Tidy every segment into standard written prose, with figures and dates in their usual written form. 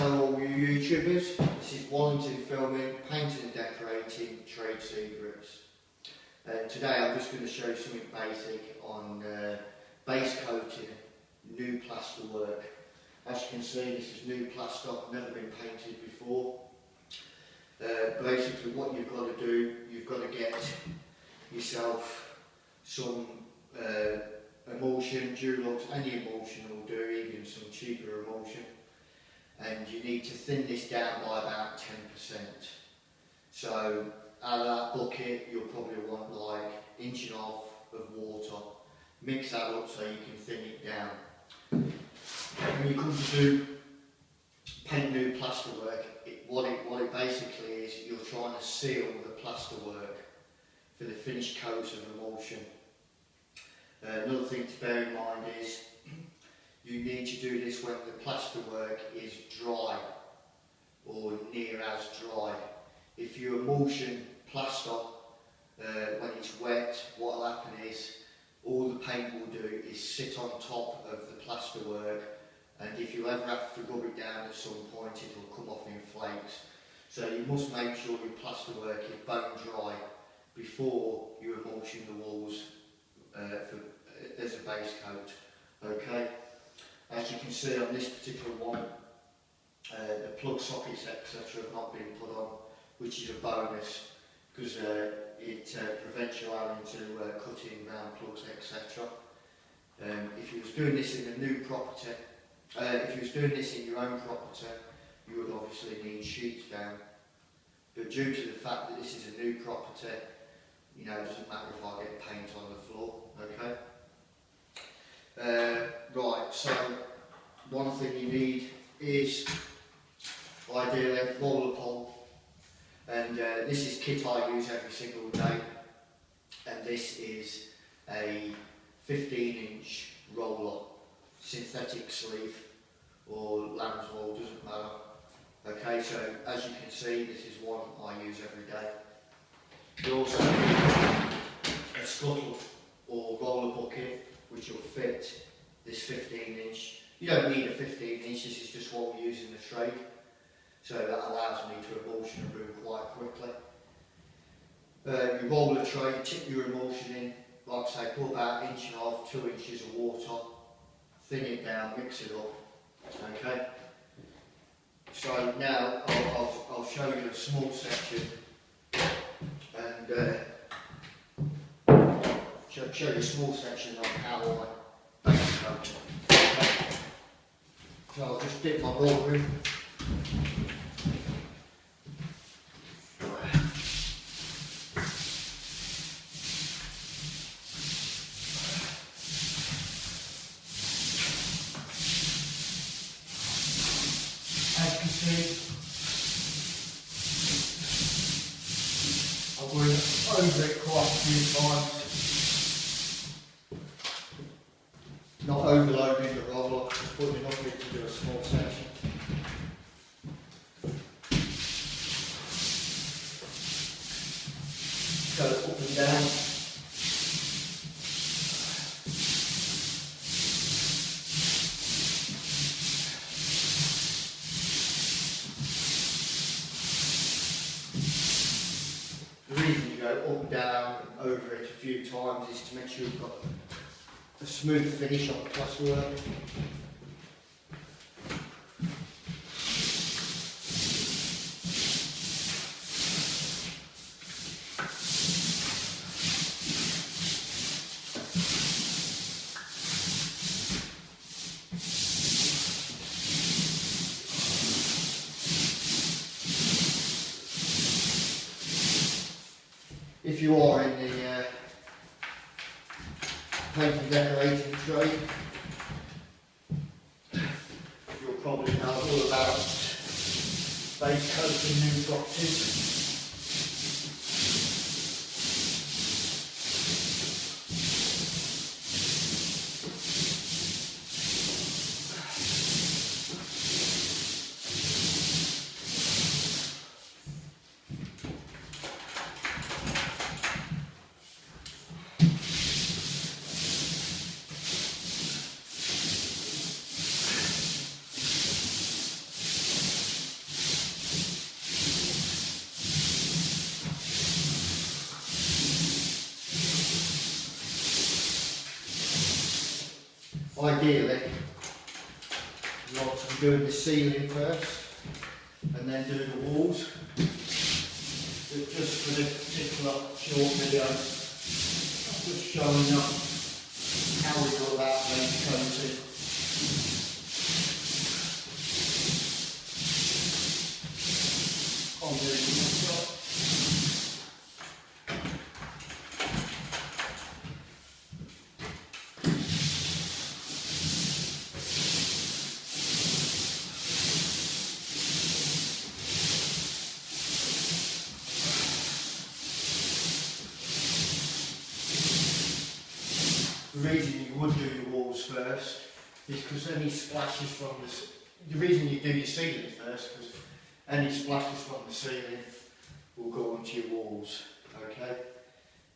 Hello all you YouTubers, this is Wallington Filming, Painting and Decorating Trade Secrets. Today I'm just going to show you something basic on base coating new plaster work. As you can see, this is new plaster, never been painted before. Basically what you've got to do, you've got to get yourself some emulsion, Dulux, any emulsion will do, even some cheaper emulsion. And you need to thin this down by about 10%. So out of that bucket you'll probably want like 1.5 inches of water. Mix that up so you can thin it down. When you come to do paint new plaster work, what it basically is, you're trying to seal the plaster work for the finished coats of emulsion. Another thing to bear in mind is you need to do this when the plaster work is dry or near as dry. If you emulsion plaster when it's wet, what will happen is all the paint will do is sit on top of the plaster work, and if you ever have to rub it down at some point it will come off in flakes. So you must make sure your plaster work is bone dry before you emulsion the walls as a base coat. Okay. As you can see on this particular one, the plug sockets etc. have not been put on, which is a bonus because it prevents you having to cut in round plugs etc. If you was doing this in a new property, if you was doing this in your own property, you would obviously need sheets down. But due to the fact that this is a new property, you know, it doesn't matter if I get paint on the floor, okay? Right, so one thing you need is ideally a roller pole, and this is kit I use every single day, and this is a 15-inch roller, synthetic sleeve or lamb's wool, doesn't matter. Okay, so as you can see, this is one I use every day. You also need a scuttle or roller bucket which will fit this 15-inch. You don't need a 15-inch, this is just what we use in the trade. So that allows me to emulsion a room quite quickly. You roll the tray, tip your emulsion in, like I say, put about 1.5 inches, 2 inches of water, thin it down, mix it up. Okay. So now I'll show you a small section and show you a small section on how I base coat. Okay. So I'll just dip my roller in. As you can see, I've gone over it quite a few times. Not overloading the roller, just putting enough of it to do a small section. Go up and down. The reason you go up and down and over it a few times is to make sure you've got a smooth finish on the plaster work. If you are in the paint and decorating trade, you'll probably know all about base coating new properties. ideally, you want to be doing the ceiling first and then do the walls. But just for this particular short video, I'm just showing you how we go about base coating. On the top. The reason you would do your walls first is because any splashes from the reason you do your ceiling first, because any splashes from the ceiling will go onto your walls, okay?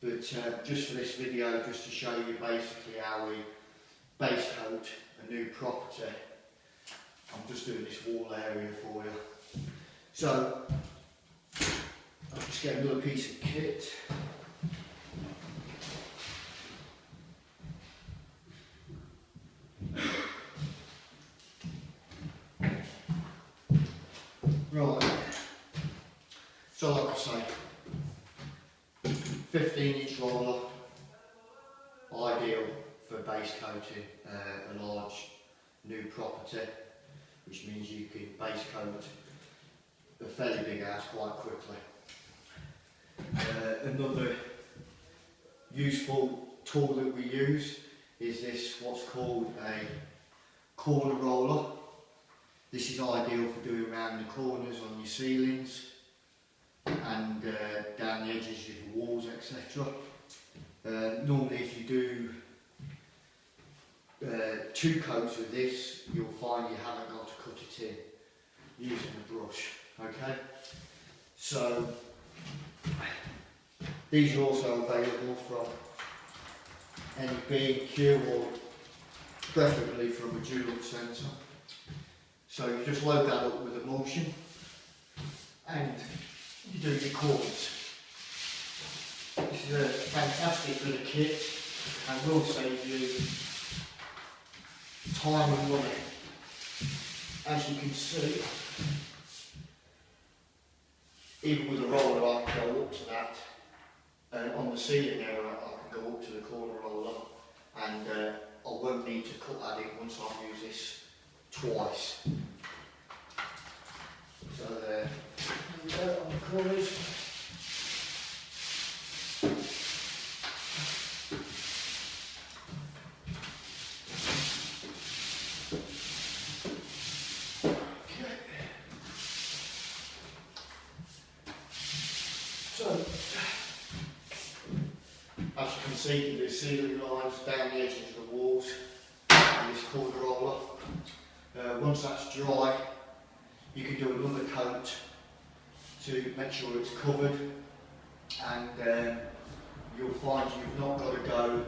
But just for this video, just to show you basically how we base coat a new property, I'm just doing this wall area for you. So, I'll just get another piece of kit. Right, so like I say, 15-inch roller, ideal for base coating a large new property, which means you can base coat a fairly big house quite quickly. Another useful tool that we use is this, what's called a corner roller. This is ideal for doing around the corners on your ceilings and down the edges of the walls, etc. Normally if you do 2 coats of this, you'll find you haven't got to cut it in using a brush, okay? So these are also available from any B&Q or preferably from a Dulux centre. So you just load that up with emulsion and you do your corners. This is a fantastic little kit and will save you time and money. As you can see, even with a roller I can go up to that, and on the ceiling area I can go up to the corner roller, and I won't need to cut that in once I've used this twice. So there we go on the corners. Okay. So as you can see, the ceiling lines down the edges of the walls and this corner roller. Once that's dry, you can do another coat to make sure it's covered, and you'll find you've not got to go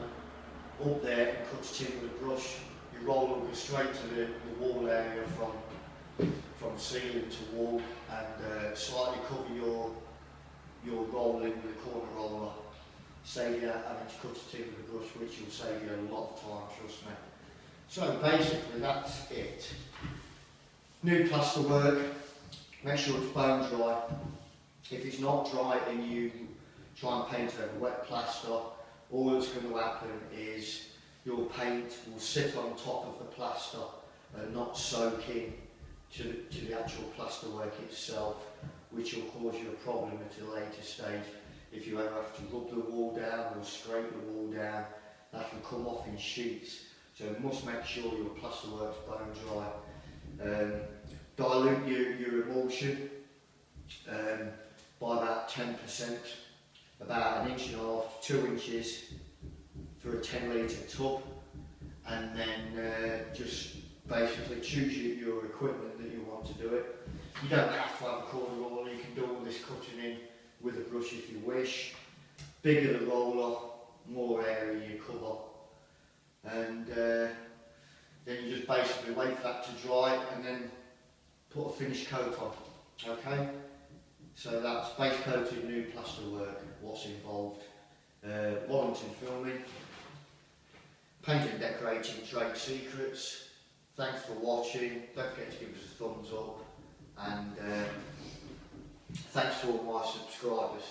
up there and cut it in with a brush. Your roller will go straight to the wall area from ceiling to wall, and slightly cover your roll in with a corner roller. Save you having to cut it in with a brush, which will save you a lot of time, trust me. So basically that's it. New plaster work, make sure it's bone dry. If it's not dry and you try and paint over wet plaster, all that's going to happen is your paint will sit on top of the plaster and not soak in to the actual plaster work itself, which will cause you a problem at a later stage. If you ever have to rub the wall down or scrape the wall down, that will come off in sheets. So you must make sure your plaster work's bone dry. Dilute your emulsion by about 10%, about 1.5 inches to 2 inches for a 10-litre tub, and then just basically choose your equipment that you want to do it. You don't have to have a corner roller, you can do all this cutting in with a brush if you wish. Bigger the roller, more area you cover, and then you just basically wait for that to dry and then put a finished coat on, okay? So that's base coating, new plaster work, what's involved. Warranty filming, Painting and decorating trade secrets. Thanks for watching. Don't forget to give us a thumbs up, and thanks to all my subscribers.